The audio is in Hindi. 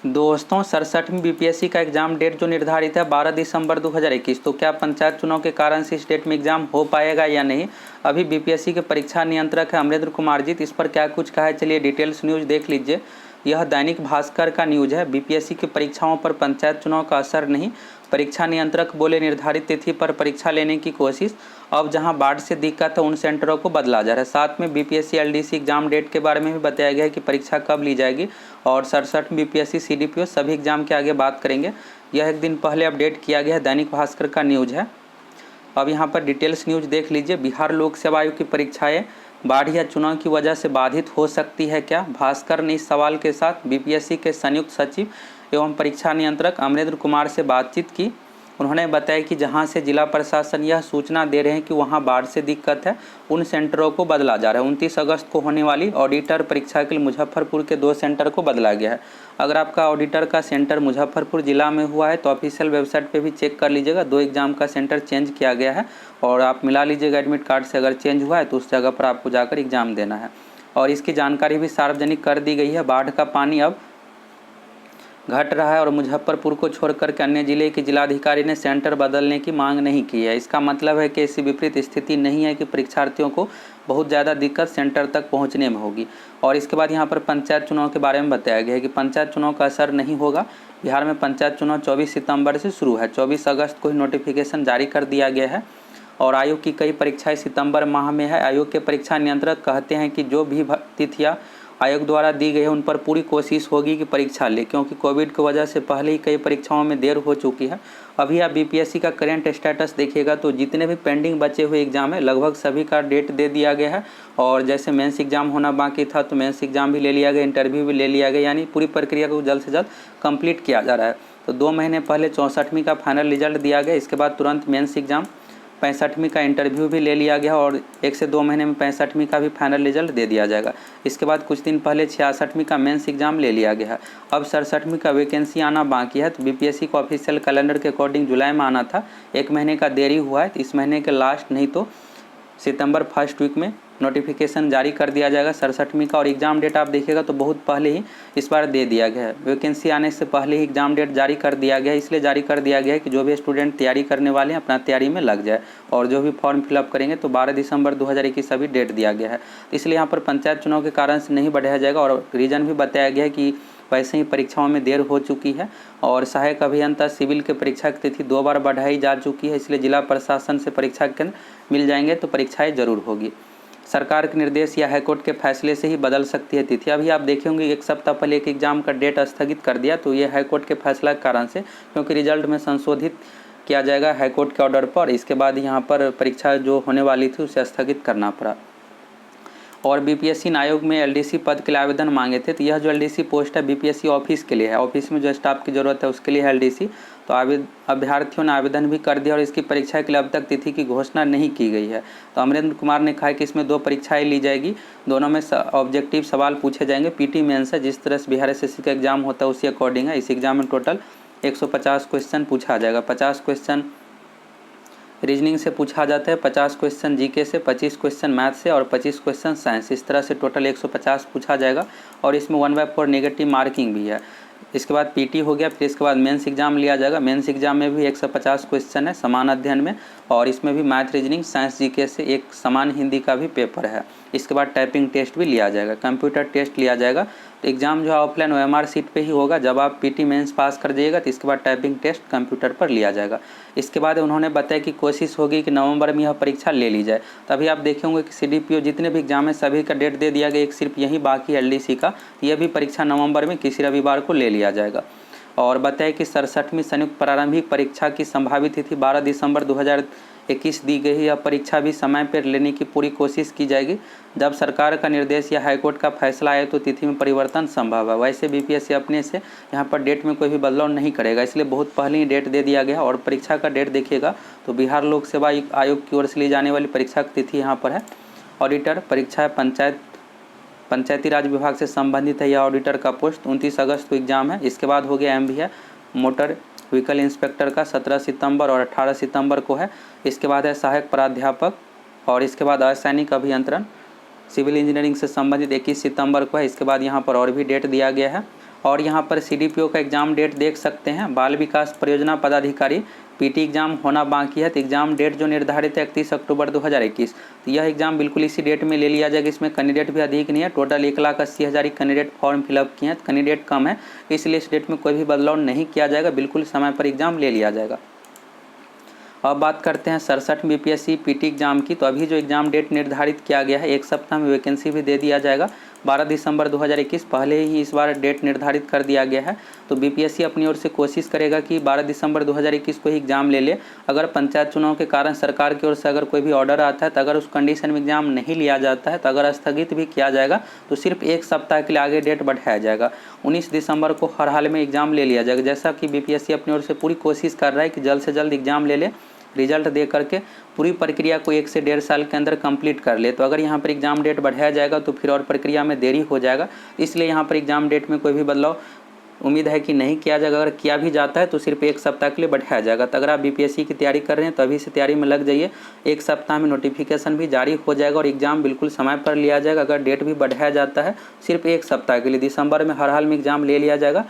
दोस्तों 67वीं बीपीएससी का एग्जाम डेट जो निर्धारित है 12 दिसंबर 2021, तो क्या पंचायत चुनाव के कारण से इस डेट में एग्जाम हो पाएगा या नहीं। अभी बीपीएससी के परीक्षा नियंत्रक है अमरेंद्र कुमार जी, इस पर क्या कुछ कहा है चलिए डिटेल्स न्यूज़ देख लीजिए। यह दैनिक भास्कर का न्यूज़ है। बीपीएससी की परीक्षाओं पर पंचायत चुनाव का असर नहीं, परीक्षा नियंत्रक बोले निर्धारित तिथि पर परीक्षा लेने की कोशिश। अब जहां बाढ़ से दिक्कत है उन सेंटरों को बदला जा रहा है। साथ में बीपीएससी एलडीसी एग्जाम डेट के बारे में भी बताया गया है कि परीक्षा कब ली जाएगी। और 67 बीपीएससी सीडीपीओ सभी एग्जाम के आगे बात करेंगे। यह एक दिन पहले अपडेट किया गया है, दैनिक भास्कर का न्यूज़ है। अब यहाँ पर डिटेल्स न्यूज़ देख लीजिए। बिहार लोक सेवा आयोग की परीक्षाएं बाढ़ या चुनाव की वजह से बाधित हो सकती है क्या। भास्कर ने इस सवाल के साथ बीपीएससी के संयुक्त सचिव एवं परीक्षा नियंत्रक अमरेंद्र कुमार से बातचीत की। उन्होंने बताया कि जहां से जिला प्रशासन यह सूचना दे रहे हैं कि वहां बाढ़ से दिक्कत है, उन सेंटरों को बदला जा रहा है। 29 अगस्त को होने वाली ऑडिटर परीक्षा के लिए मुजफ्फरपुर के 2 सेंटर को बदला गया है। अगर आपका ऑडिटर का सेंटर मुजफ्फरपुर जिला में हुआ है तो ऑफिशियल वेबसाइट पे भी चेक कर लीजिएगा। 2 एग्जाम का सेंटर चेंज किया गया है और आप मिला लीजिएगा एडमिट कार्ड से। अगर चेंज हुआ है तो उस जगह पर आपको जाकर एग्जाम देना है। और इसकी जानकारी भी सार्वजनिक कर दी गई है। बाढ़ का पानी अब घट रहा है और मुजफ्फरपुर को छोड़कर के अन्य जिले के जिलाधिकारी ने सेंटर बदलने की मांग नहीं की है। इसका मतलब है कि ऐसी विपरीत स्थिति नहीं है कि परीक्षार्थियों को बहुत ज़्यादा दिक्कत सेंटर तक पहुंचने में होगी। और इसके बाद यहां पर पंचायत चुनाव के बारे में बताया गया है कि पंचायत चुनाव का असर नहीं होगा। बिहार में पंचायत चुनाव 24 सितंबर से शुरू है। 24 अगस्त को ही नोटिफिकेशन जारी कर दिया गया है और आयोग की कई परीक्षाएँ सितम्बर माह में है। आयोग के परीक्षा नियंत्रक कहते हैं कि जो भी तिथियाँ आयोग द्वारा दी गई है उन पर पूरी कोशिश होगी कि परीक्षा ले, क्योंकि कोविड की वजह से पहले ही कई परीक्षाओं में देर हो चुकी है। अभी आप बीपीएससी का करेंट स्टेटस देखिएगा तो जितने भी पेंडिंग बचे हुए एग्जाम है लगभग सभी का डेट दे दिया गया है। और जैसे मेंस एग्जाम होना बाकी था तो मेंस एग्जाम भी ले लिया गया, इंटरव्यू भी ले लिया गया, यानी पूरी प्रक्रिया को जल्द से जल्द कंप्लीट किया जा रहा है। तो 2 महीने पहले 64वीं का फाइनल रिजल्ट दिया गया। इसके बाद तुरंत मेंस एग्जाम 65वीं का इंटरव्यू भी ले लिया गया और 1 से 2 महीने में 65वीं का भी फाइनल रिजल्ट दे दिया जाएगा। इसके बाद कुछ दिन पहले 66वीं का मेंस एग्जाम ले लिया गया है। अब 67वीं का वैकेंसी आना बाकी है। तो बीपीएससी को ऑफिशियल कैलेंडर के अकॉर्डिंग जुलाई में आना था, 1 महीने का देरी हुआ है। तो इस महीने के लास्ट नहीं तो सितंबर फर्स्ट वीक में नोटिफिकेशन जारी कर दिया जाएगा 67वीं का। और एग्ज़ाम डेट आप देखिएगा तो बहुत पहले ही इस बार दे दिया गया है। वैकेंसी आने से पहले ही एग्ज़ाम डेट जारी कर दिया गया है। इसलिए जारी कर दिया गया है कि जो भी स्टूडेंट तैयारी करने वाले हैं अपना तैयारी में लग जाए और जो भी फॉर्म फिलअप करेंगे तो 12 दिसंबर 2021 अभी डेट दिया गया है। इसलिए यहाँ पर पंचायत चुनाव के कारण से नहीं बढ़ाया जाएगा। और रीज़न भी बताया गया है कि वैसे ही परीक्षाओं में देर हो चुकी है और सहायक अभियंता सिविल के परीक्षा की तिथि 2 बार बढ़ाई जा चुकी है। इसलिए जिला प्रशासन से परीक्षा केंद्र मिल जाएंगे तो परीक्षाएं जरूर होगी। सरकार के निर्देश या हाईकोर्ट के फैसले से ही बदल सकती है तिथि। अभी आप देखे होंगे 1 सप्ताह पहले एक एग्जाम का डेट स्थगित कर दिया, तो ये हाईकोर्ट के फैसला के कारण से, क्योंकि रिजल्ट में संशोधित किया जाएगा हाईकोर्ट के ऑर्डर पर। इसके बाद यहाँ पर परीक्षा जो होने वाली थी उसे स्थगित करना पड़ा। और बीपीएससी आयोग में एलडीसी पद के लिए आवेदन मांगे थे। तो यह जो एलडीसी पोस्ट है बीपीएससी ऑफिस के लिए है, ऑफिस में जो स्टाफ की ज़रूरत है उसके लिए है एलडीसी। तो अभ्यर्थियों ने आवेदन भी कर दिया और इसकी परीक्षा के लिए अब तक तिथि की घोषणा नहीं की गई है। तो अमरेंद्र कुमार ने कहा कि इसमें 2 परीक्षाएं ली जाएगी, दोनों में ऑब्जेक्टिव सवाल पूछे जाएंगे। पीटी मेंस है, जिस तरह से बिहार एसएससी का एग्जाम होता है उसी अकॉर्डिंग है। इस एग्जाम में टोटल 150 क्वेश्चन पूछा जाएगा। 50 क्वेश्चन रीजनिंग से पूछा जाता है, 50 क्वेश्चन जीके से, 25 क्वेश्चन मैथ से और 25 क्वेश्चन साइंस। इस तरह से टोटल 150 पूछा जाएगा और इसमें 1/4 नेगेटिव मार्किंग भी है। इसके बाद पीटी हो गया, फिर इसके बाद मेंस एग्जाम लिया जाएगा। मेंस एग्जाम में भी 150 क्वेश्चन है समान अध्ययन में और इसमें भी मैथ, रीजनिंग, साइंस, जीके से एक समान हिंदी का भी पेपर है। इसके बाद टाइपिंग टेस्ट भी लिया जाएगा, कंप्यूटर टेस्ट लिया जाएगा। तो एग्जाम जो है ऑफलाइन ओएमआर सीट पे ही होगा। जब आप पीटी मेंस पास कर जाइएगा तो इसके बाद टाइपिंग टेस्ट कंप्यूटर पर लिया जाएगा। इसके बाद उन्होंने बताया कि कोशिश होगी कि नवंबर में यह परीक्षा ले ली जाए। तभी आप देखेंगे कि सीडीपीओ जितने भी एग्जाम है सभी का डेट दे दिया गया, एक सिर्फ यही बाकी है एलडीसी का। यह भी परीक्षा नवंबर में किसी रविवार को ले लिया जाएगा। और बताया कि 67वीं संयुक्त प्रारंभिक परीक्षा की संभावित तिथि 12 दिसंबर 2021 दी गई है। यह परीक्षा भी समय पर लेने की पूरी कोशिश की जाएगी। जब सरकार का निर्देश या हाईकोर्ट का फैसला आए तो तिथि में परिवर्तन संभव है। वैसे बीपीएससी अपने से यहाँ पर डेट में कोई भी बदलाव नहीं करेगा, इसलिए बहुत पहले ही डेट दे दिया गया। और परीक्षा का डेट देखिएगा तो बिहार लोक सेवा आयोग की ओर से ली जाने वाली परीक्षा की तिथि यहाँ पर है। ऑडिटर परीक्षा पंचायती राज विभाग से संबंधित है। यह ऑडिटर का पोस्ट 29 अगस्त को एग्जाम है। इसके बाद हो गया एमवी है, मोटर व्हीकल इंस्पेक्टर का 17 सितंबर और 18 सितंबर को है। इसके बाद है सहायक प्राध्यापक और इसके बाद असैनिक अभियंत्रण सिविल इंजीनियरिंग से संबंधित 21 सितंबर को है। इसके बाद यहाँ पर और भी डेट दिया गया है। और यहाँ पर CDPO का एग्ज़ाम डेट देख सकते हैं, बाल विकास परियोजना पदाधिकारी PT एग्ज़ाम होना बाकी है। तो एग्ज़ाम डेट जो निर्धारित है 31 अक्टूबर 2021। तो यह एग्ज़ाम बिल्कुल इसी डेट में ले लिया जाएगा। इसमें कैंडिडेट भी अधिक नहीं है, टोटल 1,80,000 ही कैंडिडेट फॉर्म फिलअप किए हैं। कैंडिडेट कम है, इसलिए इस डेट में कोई भी बदलाव नहीं किया जाएगा, बिल्कुल समय पर एग्ज़ाम ले लिया जाएगा। अब बात करते हैं 67 BPSC PT एग्ज़ाम की। तो अभी जो एग्ज़ाम डेट निर्धारित किया गया है, एक सप्ताह में वैकेंसी भी दे दिया जाएगा। 12 दिसंबर 2021 पहले ही इस बार डेट निर्धारित कर दिया गया है। तो BPSC अपनी ओर से कोशिश करेगा कि 12 दिसंबर 2021 को ही एग्ज़ाम ले ले। अगर पंचायत चुनाव के कारण सरकार की ओर से अगर कोई भी ऑर्डर आता है, तो अगर उस कंडीशन में एग्ज़ाम नहीं लिया जाता है, तो अगर स्थगित भी किया जाएगा तो सिर्फ एक सप्ताह के लिए आगे डेट बढ़ाया जाएगा। 19 दिसंबर को हर हाल में एग्ज़ाम ले लिया जाएगा। जैसा कि BPSC अपनी ओर से पूरी कोशिश कर रहा है कि जल्द से जल्द एग्ज़ाम ले ले, रिजल्ट दे करके पूरी प्रक्रिया को 1 से 1.5 साल के अंदर कंप्लीट कर ले। तो अगर यहाँ पर एग्ज़ाम डेट बढ़ाया जाएगा तो फिर और प्रक्रिया में देरी हो जाएगा, इसलिए यहाँ पर एग्ज़ाम डेट में कोई भी बदलाव उम्मीद है कि नहीं किया जाएगा। अगर किया भी जाता है तो सिर्फ एक सप्ताह के लिए बढ़ाया जाएगा। तो अगर आप BPSC की तैयारी कर रहे हैं तो अभी से तैयारी में लग जाइए। एक सप्ताह में नोटिफिकेशन भी जारी हो जाएगा और एग्ज़ाम बिल्कुल समय पर लिया जाएगा। अगर डेट भी बढ़ाया जाता है सिर्फ एक सप्ताह के लिए, दिसंबर में हर हाल में एग्ज़ाम ले लिया जाएगा।